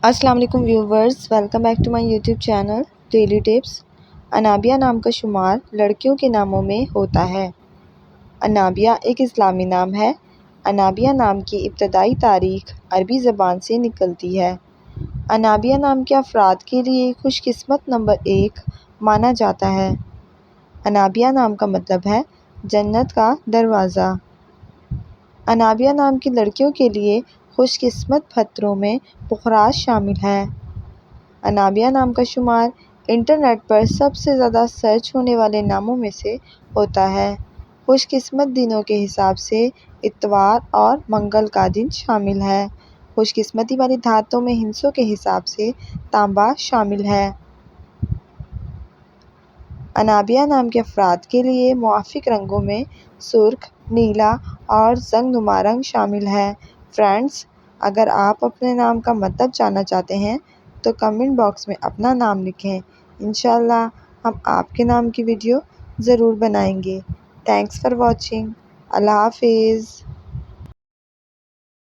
السلام علیکم viewers, welcome back to my YouTube channel daily tips. Anabia نام کا شمار لڑکیوں کے ناموں میں ہوتا ہے۔ انابیہ ایک اسلامی نام ہے۔ انابیہ نام کی ابتدائی تاریخ عربی زبان سے نکلتی ہے۔ انابیہ نام کے افراد کے لیے خوش قسمت نمبر 1 مانا جاتا ہے۔ انابیہ نام کا مطلب ہے جنت کا دروازہ۔ انابیہ نام کی لڑکیوں کے لیے خوش قسمت پتھروں میں پخراج شامل ہے۔ انابیہ نام کا شمار انٹرنیٹ پر سب سے زیادہ سرچ ہونے والے ناموں میں سے ہوتا ہے۔ خوش قسمت دنوں کے حساب سے اتوار اور منگل کا دن شامل ہے۔ خوش قسمتی والی دھاتوں میں ہندسوں کے حساب سے تانبا شامل ہے۔ انابیہ نام کے افراد کے لیے موافق رنگوں میں سرخ، نیلا اور زنگ نما رنگ شامل ہے۔ فرینڈز، اگر آپ اپنے نام کا مطلب جاننا چاہتے ہیں تو کمنٹ باکس میں اپنا نام لکھیں۔ انشاءاللہ ہم آپ کے نام کی ویڈیو ضرور بنائیں گے۔ Thanks for watching. اللہ حافظ۔